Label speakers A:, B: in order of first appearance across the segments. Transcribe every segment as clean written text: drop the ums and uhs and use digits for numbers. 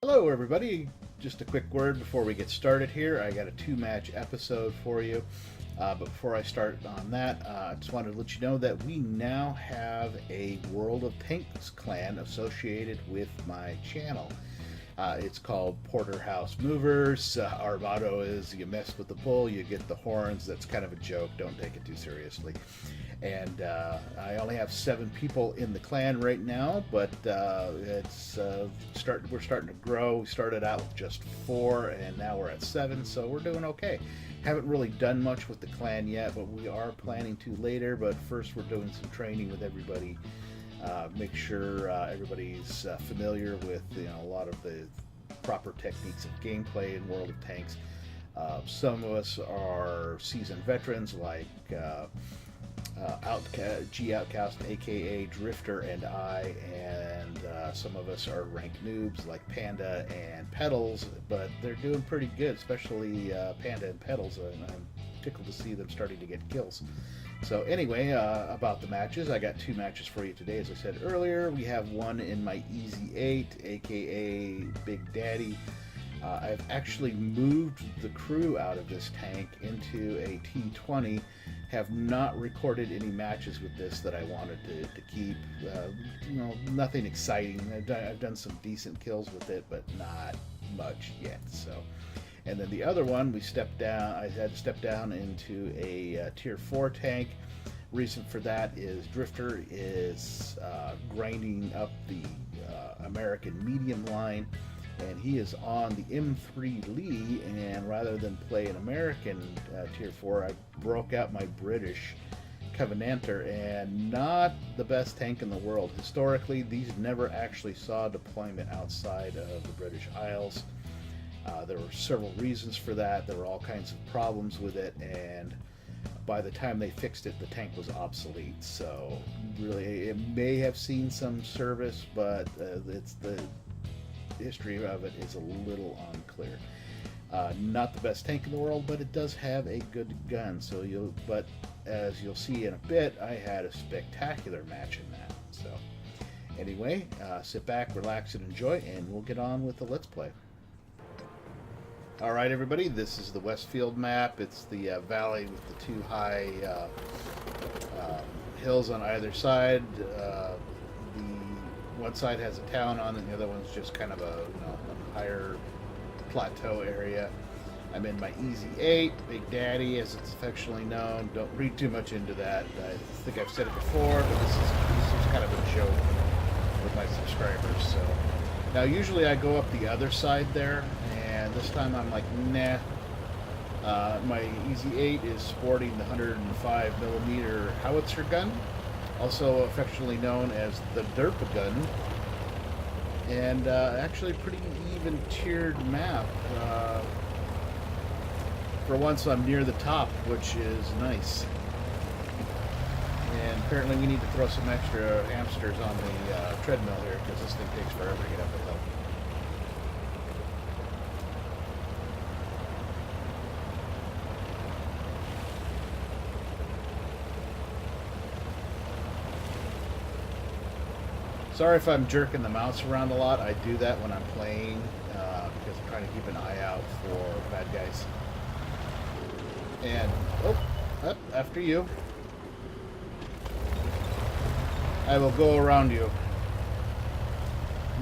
A: Hello everybody, just a quick word before we get started here. I got a 2-match episode for you, but before I start on that, I just wanted to let you know that we now have a World of Tanks clan associated with my channel. It's called Porterhouse Moovers. Our motto is you mess with the bull, you get the horns. That's kind of a joke, don't take it too seriously. And I only have 7 people in the clan right now, but we're starting to grow. We started out with just 4, and now we're at 7, so we're doing okay. Haven't really done much with the clan yet, but we are planning to later. But first, we're doing some training with everybody. Make sure everybody's familiar with a lot of the proper techniques of gameplay in World of Tanks. Some of us are seasoned veterans like Outcast, aka Drifter, and I, and some of us are ranked noobs like Panda and Pedals, but they're doing pretty good, especially Panda and Pedals. I'm tickled to see them starting to get kills. So anyway, about the matches, I got 2 matches for you today. As I said earlier, we have one in my Easy 8, aka Big Daddy. I've actually moved the crew out of this tank into a T20. Have not recorded any matches with this that I wanted to keep. Nothing exciting. I've done some decent kills with it, but not much yet. So, and then the other one, we stepped down. I had to step down into a Tier 4 tank. Reason for that is Drifter is grinding up the American medium line, and he is on the M3 Lee, and rather than play an American Tier 4, I broke out my British Covenanter, and not the best tank in the world. Historically, these never actually saw deployment outside of the British Isles. There were several reasons for that. There were all kinds of problems with it, and by the time they fixed it, the tank was obsolete. So really, it may have seen some service, but it's the history of it is a little unclear. Not the best tank in the world, but it does have a good gun. But as you'll see in a bit, I had a spectacular match in that. So anyway, sit back, relax, and enjoy, and we'll get on with the Let's Play. All right, everybody, this is the Westfield map. It's the valley with the 2 high hills on either side. One side has a town on it, and the other one's just kind of a higher plateau area. I'm in my Easy 8, Big Daddy, as it's affectionately known. Don't read too much into that. I think I've said it before, but this is kind of a joke with my subscribers. So now, usually I go up the other side there, and this time I'm like, nah. My Easy 8 is sporting the 105mm howitzer gun, also affectionately known as the Derpa gun, and actually pretty even tiered map. For once, I'm near the top, which is nice. And apparently we need to throw some extra hamsters on the treadmill here, because this thing takes forever to get up the hill. Sorry if I'm jerking the mouse around a lot. I do that when I'm playing because I'm trying to keep an eye out for bad guys. And, up after you. I will go around you.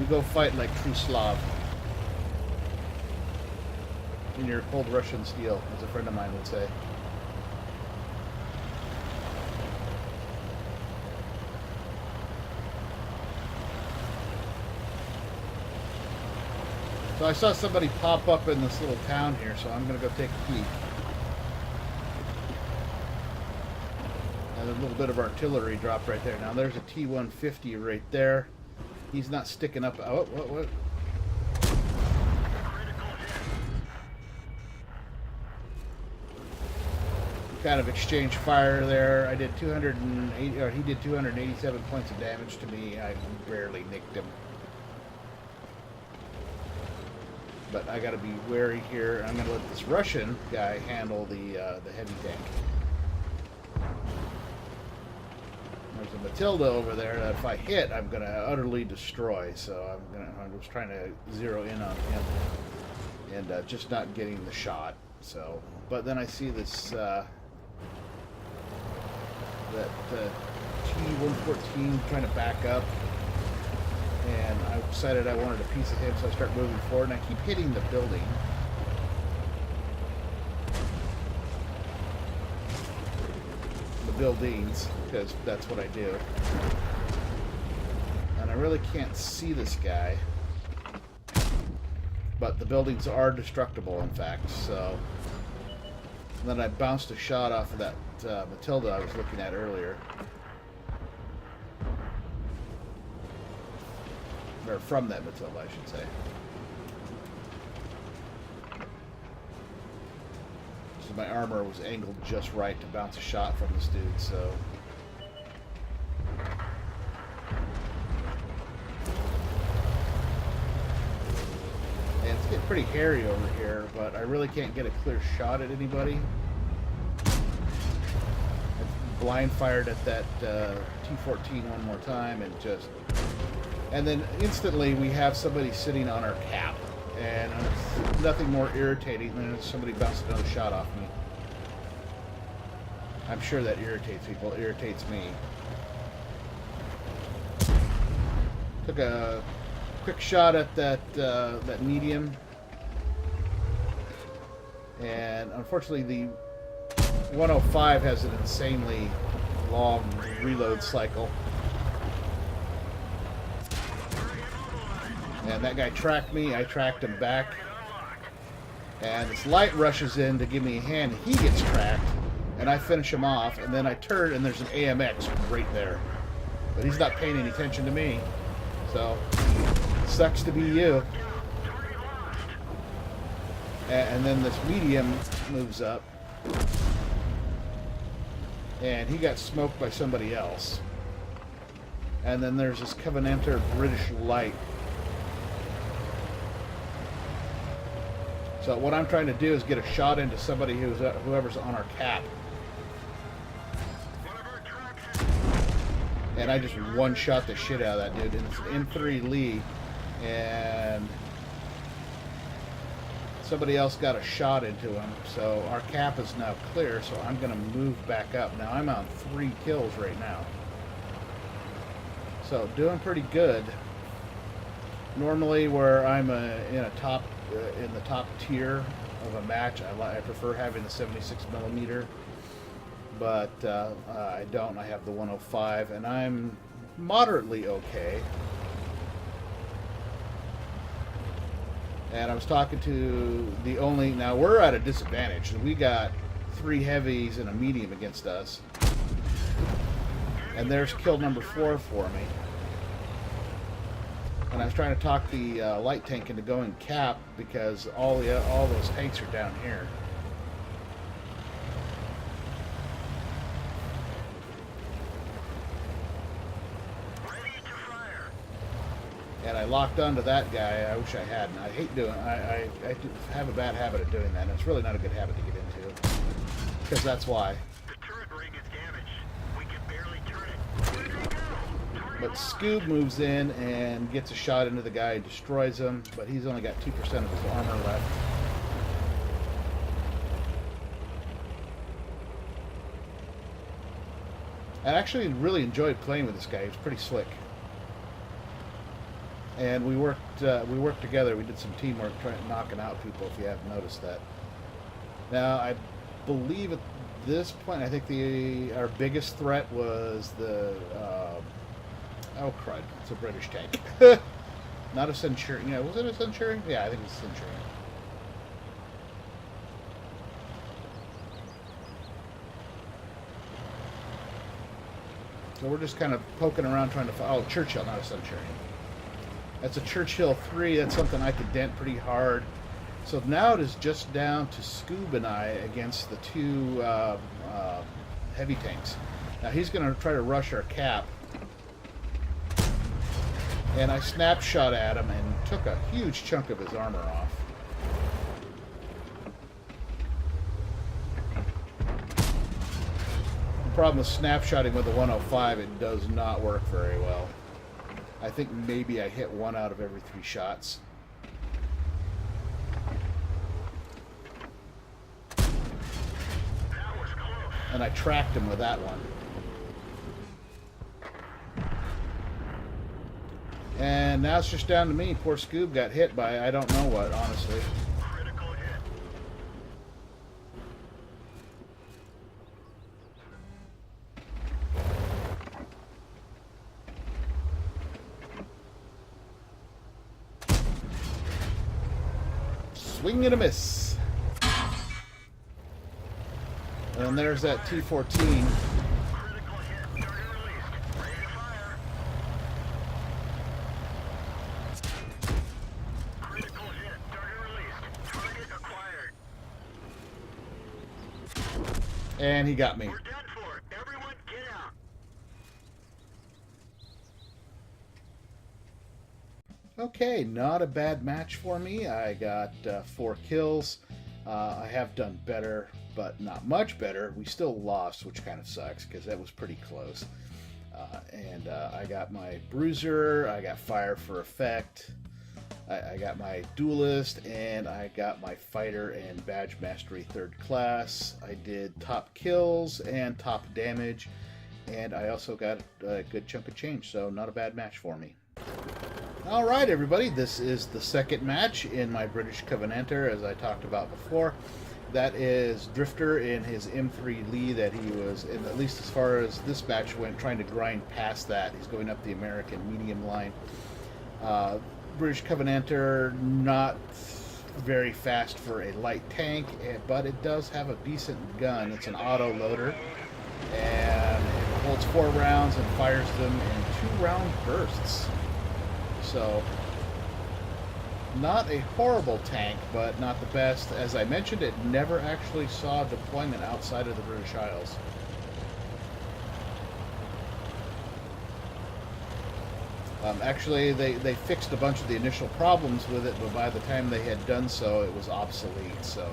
A: You go fight like true Slav. In your cold Russian steel, as a friend of mine would say. So I saw somebody pop up in this little town here, so I'm going to go take a peek. And a little bit of artillery dropped right there. Now there's a T-150 right there. He's not sticking up. Oh, what? Kind of exchange fire there. I did 280, or he did 287 points of damage to me. I barely nicked him. But I got to be wary here. I'm going to let this Russian guy handle the heavy tank. There's a Matilda over there that if I hit, I'm going to utterly destroy. So I'm just trying to zero in on him and just not getting the shot. So, but then I see this that T-114 trying to back up, and I decided I wanted a piece of him, so I start moving forward, and I keep hitting the building. Buildings, because that's what I do. And I really can't see this guy, but the buildings are destructible, in fact. So and then I bounced a shot off of that Matilda I was looking at earlier, or from that Matilda, I should say. My armor was angled just right to bounce a shot from this dude, so... And it's getting pretty hairy over here, but I really can't get a clear shot at anybody. I blind fired at that T-14 one more time, and just... And then instantly we have somebody sitting on our cap. And nothing more irritating than somebody bounced another shot off me. I'm sure that irritates people. It irritates me. Took a quick shot at that medium, and unfortunately the 105 has an insanely long reload cycle. And that guy tracked me, I tracked him back. And this light rushes in to give me a hand, he gets tracked, and I finish him off, and then I turn and there's an AMX right there. But he's not paying any attention to me. So, sucks to be you. And then this medium moves up. And he got smoked by somebody else. And then there's this Covenanter British light. So what I'm trying to do is get a shot into somebody whoever's on our cap. And I just one-shot the shit out of that dude. And it's an M3 Lee. And somebody else got a shot into him. So our cap is now clear, so I'm going to move back up. Now I'm on 3 kills right now. So doing pretty good. Normally where I'm in the top tier of a match, I prefer having the 76mm, but I don't. I have the 105, and I'm moderately okay. And I was talking to now we're at a disadvantage. We got 3 heavies and a medium against us, and there's kill number 4 for me. And I was trying to talk the light tank into going cap because all those tanks are down here. Ready to fire. And I locked onto that guy. I wish I hadn't. I hate doing. I have a bad habit of doing that. And it's really not a good habit to get into, because that's why. The turret ring is damaged. We can barely turn it. But Scoob moves in and gets a shot into the guy, destroys him, but he's only got 2% of his armor left. I actually really enjoyed playing with this guy. He was pretty slick. And we worked together. We did some teamwork knocking out people, if you haven't noticed that. Now, I believe at this point, I think our biggest threat was the... oh, crud. It's a British tank. Not a Centurion. Yeah, was it a Centurion? Yeah, I think it's a Centurion. So we're just kind of poking around trying to find... Oh, Churchill, not a Centurion. That's a Churchill 3. That's something I could dent pretty hard. So now it is just down to Scoob and I against the 2 heavy tanks. Now he's going to try to rush our cap. And I snapshot at him and took a huge chunk of his armor off. problem with snapshotting with the 105, it does not work very well. I think maybe I hit 1 out of every 3 shots. And I tracked him with that one. And now it's just down to me. Poor Scoob got hit by I don't know what, honestly.
B: Critical hit.
A: Swing and a miss. And there's that T-14.
B: Critical hit. Target released. Ready to fire. Critical hit. Target released. Target acquired.
A: And he got me.
B: We're done for. Everyone get out.
A: Okay, not a bad match for me. I got 4 kills. I have done better, but not much better. We still lost, which kind of sucks because that was pretty close. And I got my bruiser, I got fire for effect, I got my duelist, and I got my fighter and badge mastery 3rd class. I did top kills and top damage, and I also got a good chunk of change, so not a bad match for me. Alright everybody, this is the second match in my British Covenanter, as I talked about before. That is Drifter in his M3 Lee that he was, in, at least as far as this match went, trying to grind past that. He's going up the American medium line. British Covenanter, not very fast for a light tank, but it does have a decent gun. It's an auto loader, and it holds 4 rounds and fires them in 2-round bursts. So, not a horrible tank, but not the best. As I mentioned, it never actually saw deployment outside of the British Isles. Actually, they fixed a bunch of the initial problems with it, but by the time they had done so, it was obsolete, so...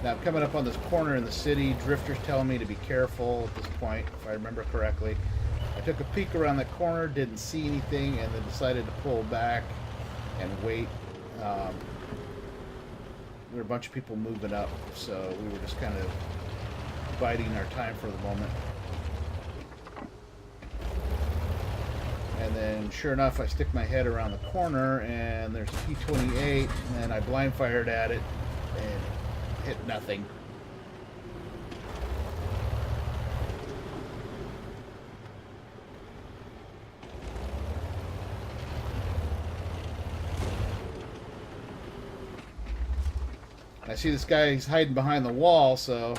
A: Now, I'm coming up on this corner in the city. Drifter's telling me to be careful at this point, if I remember correctly. I took a peek around the corner, didn't see anything, and then decided to pull back and wait. There were a bunch of people moving up, so we were just kind of biding our time for the moment. And then, sure enough, I stick my head around the corner, and there's a T-28, and I blind fired at it, and hit nothing. I see this guy, he's hiding behind the wall, so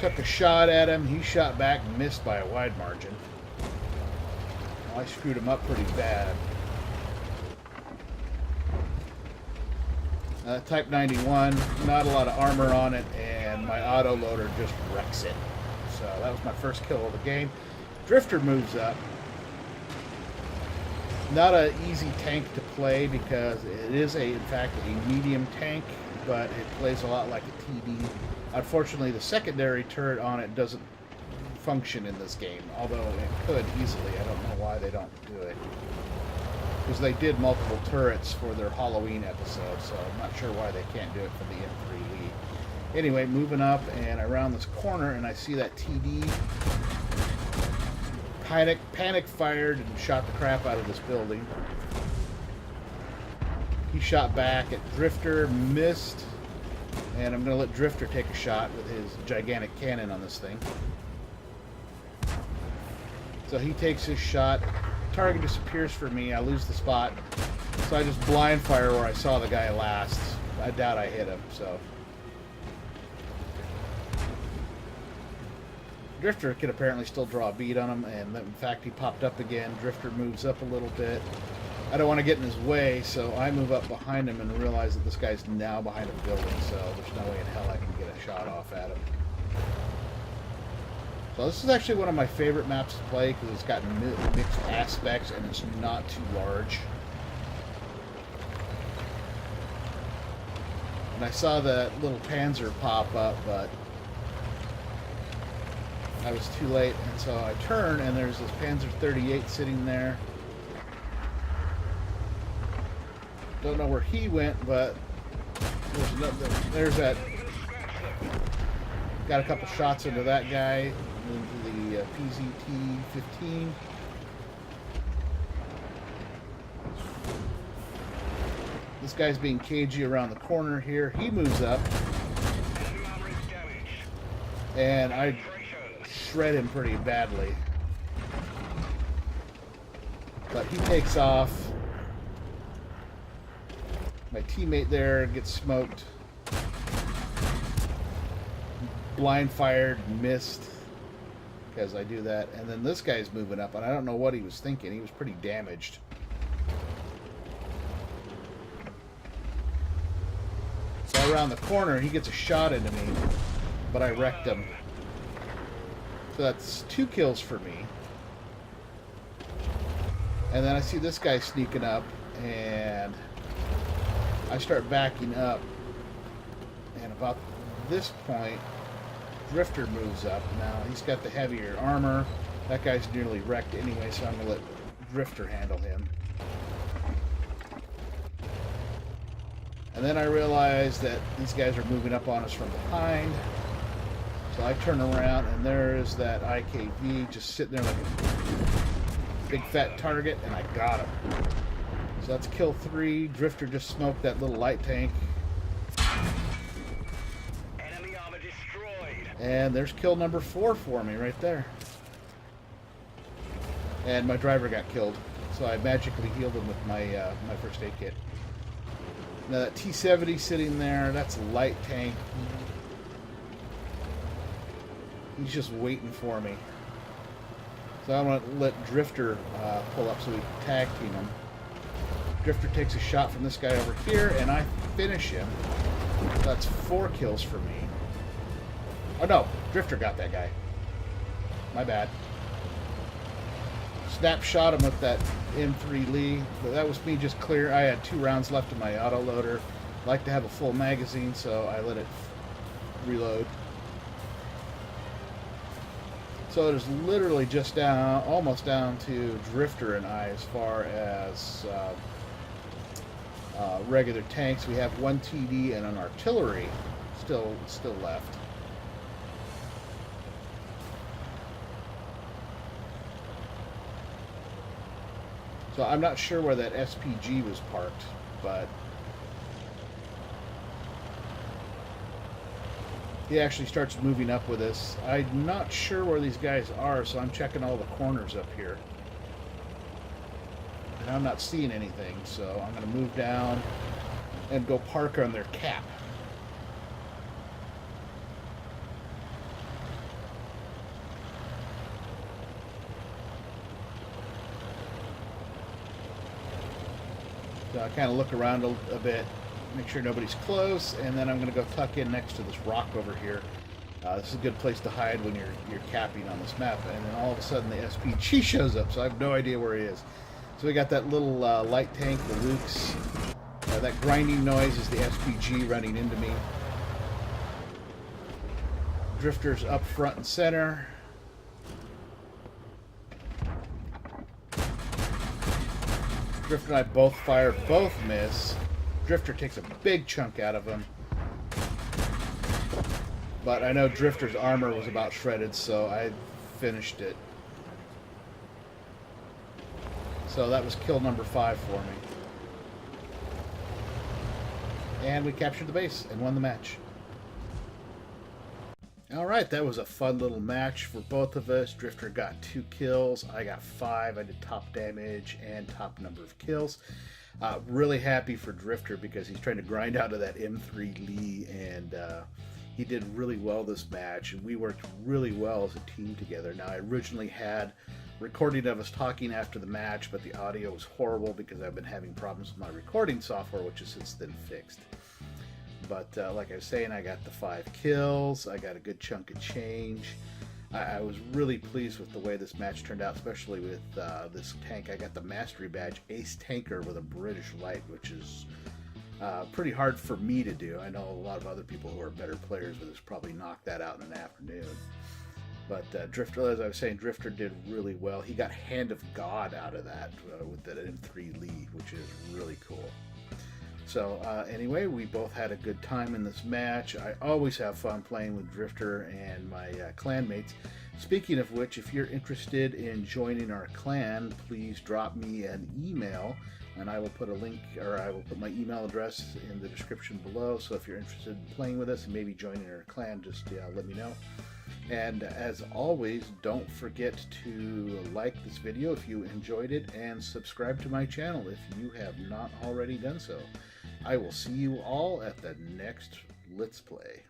A: took a shot at him. He shot back and missed by a wide margin. Well, I screwed him up pretty bad. Type 91, not a lot of armor on it, and my auto loader just wrecks it. So that was my first kill of the game. Drifter moves up. Not an easy tank to play because it is, in fact, a medium tank, but it plays a lot like a TD. Unfortunately, the secondary turret on it doesn't function in this game, although it could easily. I don't know why they don't do it. Because they did multiple turrets for their Halloween episode, so I'm not sure why they can't do it for the M3 Lee. Anyway, moving up and around this corner, and I see that TD. Panic fired and shot the crap out of this building. He shot back at Drifter, missed, and I'm going to let Drifter take a shot with his gigantic cannon on this thing. So he takes his shot. Target disappears for me. I lose the spot. So I just blind fire where I saw the guy last. I doubt I hit him, so. Drifter can apparently still draw a bead on him, and in fact he popped up again. Drifter moves up a little bit. I don't want to get in his way, so I move up behind him and realize that this guy's now behind a building, so there's no way in hell I can get a shot off at him. So this is actually one of my favorite maps to play because it's got mixed aspects and it's not too large. And I saw that little Panzer pop up, but I was too late, and so I turn, and there's this Panzer 38 sitting there. Don't know where he went, but there's that. Got a couple shots into that guy, into the PZT-15. This guy's being cagey around the corner here. He moves up, and I shred him pretty badly. But he takes off. My teammate there gets smoked. Blind fired, missed, because I do that. And then this guy's moving up, and I don't know what he was thinking. He was pretty damaged. So around the corner, he gets a shot into me, but I wrecked him. So that's 2 kills for me. And then I see this guy sneaking up, and I start backing up. And about this point, Drifter moves up. Now he's got the heavier armor. That guy's nearly wrecked anyway, so I'm going to let Drifter handle him. And then I realize that these guys are moving up on us from behind. So I turn around, and there's that IKV just sitting there like a big fat target, and I got him. So that's kill 3. Drifter just smoked that little light tank.
B: Enemy armor destroyed.
A: And there's kill number 4 for me right there. And my driver got killed, so I magically healed him with my my first aid kit. Now that T-70 sitting there, that's a light tank. He's just waiting for me. So I'm going to let Drifter pull up so we can tag team him. Drifter takes a shot from this guy over here, and I finish him. That's 4 kills for me. Oh no, Drifter got that guy. My bad. Snapshot him with that M3 Lee, but that was me just clear. I had 2 rounds left in my autoloader. I like to have a full magazine, so I let it reload. So it is literally just down, almost down to Drifter and I as far as regular tanks. We have 1 TD and an artillery still left. So I'm not sure where that SPG was parked, but he actually starts moving up with us. I'm not sure where these guys are, so I'm checking all the corners up here. And I'm not seeing anything, so I'm going to move down and go park on their cap. So I kind of look around a bit, make sure nobody's close, and then I'm going to go tuck in next to this rock over here. This is a good place to hide when you're capping on this map. And then all of a sudden the SPG shows up, so I have no idea where he is. So we got that little light tank, the Lukes. That grinding noise is the SPG running into me. Drifter's up front and center. Drifter and I both fire, both miss. Drifter takes a big chunk out of him. But I know Drifter's armor was about shredded, so I finished it. So that was kill number 5 for me. And we captured the base and won the match. Alright, that was a fun little match for both of us. Drifter got 2 kills. I got 5. I did top damage and top number of kills. Really happy for Drifter because he's trying to grind out of that M3 Lee, and he did really well this match, and we worked really well as a team together. Now, I originally had recording of us talking after the match, but the audio was horrible because I've been having problems with my recording software, which has since then fixed. But like I was saying, I got the 5 kills. I got a good chunk of change. I was really pleased with the way this match turned out, especially with this tank. I got the Mastery Badge Ace Tanker with a British Light, which is Pretty hard for me to do. I know a lot of other people who are better players would just probably knock that out in an afternoon. But Drifter, as I was saying, Drifter did really well. He got Hand of God out of that with that M3 lead, which is really cool. So anyway, we both had a good time in this match. I always have fun playing with Drifter and my clanmates. Speaking of which, if you're interested in joining our clan, please drop me an email, and I will put a link, or I will put my email address in the description below. So if you're interested in playing with us and maybe joining our clan, just let me know. And as always, don't forget to like this video if you enjoyed it, and subscribe to my channel if you have not already done so. I will see you all at the next Let's Play.